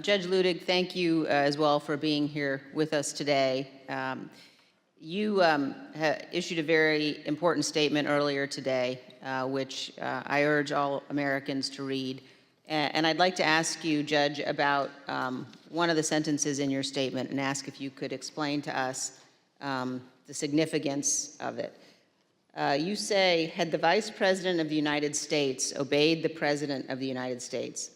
Judge Ludig, thank you as well for being here with us today. You issued a very important statement earlier today, which I urge all Americans to read. And I'd like to ask you, Judge, about one of the sentences in your statement and ask if you could explain to us the significance of it. You say, had the Vice President of the United States obeyed the President of the United States,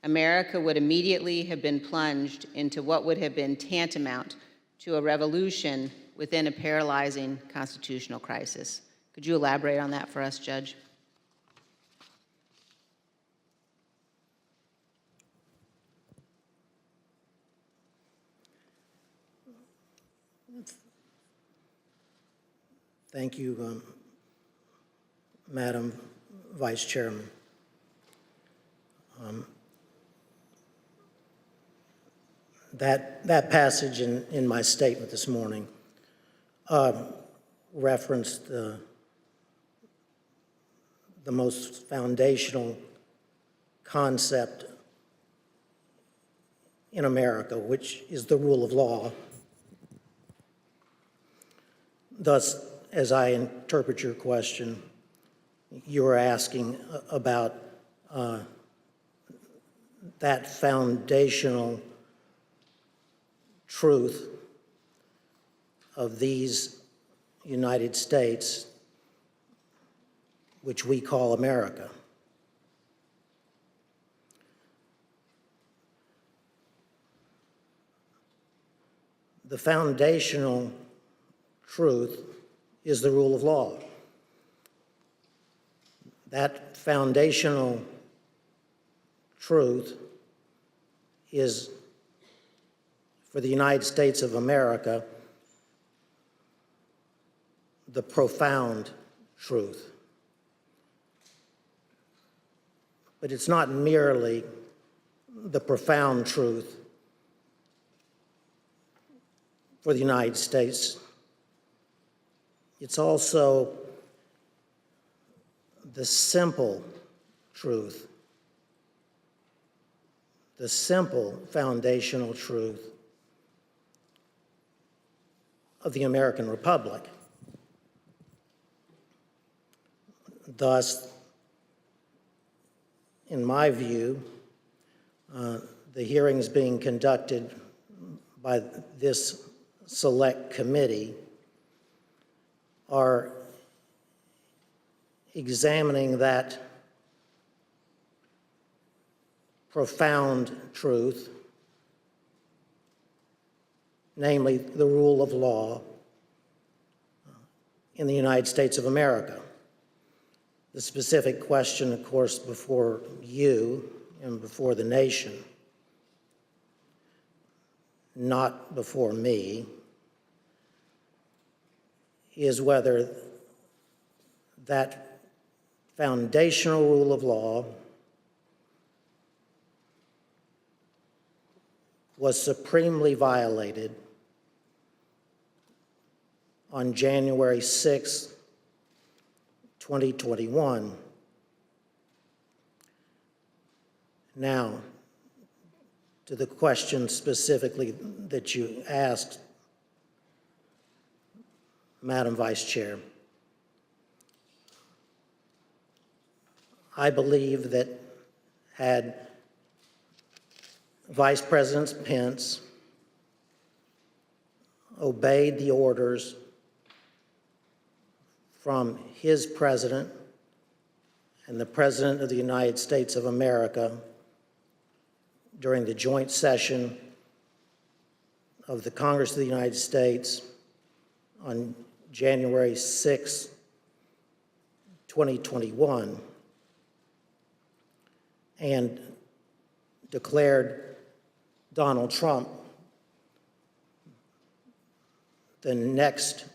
America would immediately have been plunged into what would have been tantamount to a revolution within a paralyzing constitutional crisis. Could you elaborate on that for us, Judge? Thank you, Madam Vice Chairman. That passage in my statement this morning referenced the most foundational concept in America, which is the rule of law. Thus, as I interpret your question, you are asking about that foundational truth of these United States, which we call America. The foundational truth is the rule of law. That foundational truth is, for the United States of America, the profound truth. But it's not merely the profound truth for the United States. It's also the simple truth, the simple foundational truth of the American Republic. Thus, in my view, the hearings being conducted by this select committee are examining that profound truth, namely the rule of law in the United States of America. The specific question, of course, before you and before the nation, not before me, is whether that foundational rule of law was supremely violated on January 6, 2021. Now, to the question specifically that you asked, Madam Vice Chair, I believe that had Vice President Pence obeyed the orders from his president and the President of the United States of America during the joint session of the Congress of the United States on January 6, 2021, and declared Donald Trump the next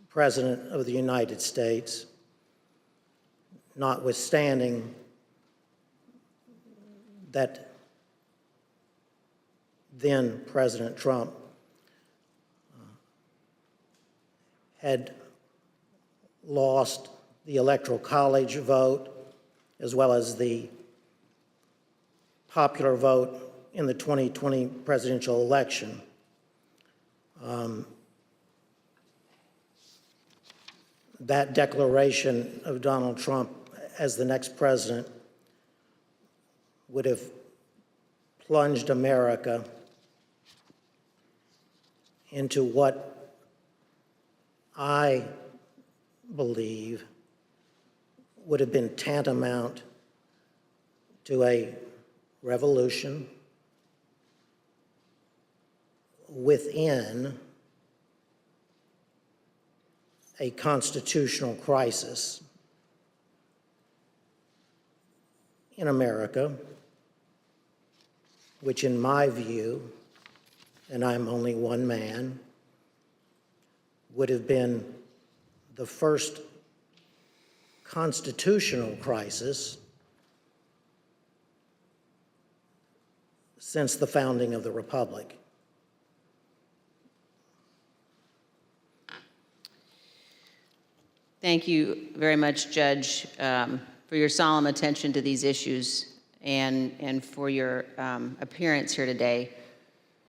President of the United States, notwithstanding that then President Trump had lost the Electoral College vote as well as the popular vote in the 2020 presidential election. That declaration of Donald Trump as the next president would have plunged America into what I believe would have been tantamount to a revolution within a constitutional crisis in America, which in my view, and I'm only one man, would have been the first constitutional crisis since the founding of the Republic. Thank you very much, Judge, for your solemn attention to these issues and for your appearance here today.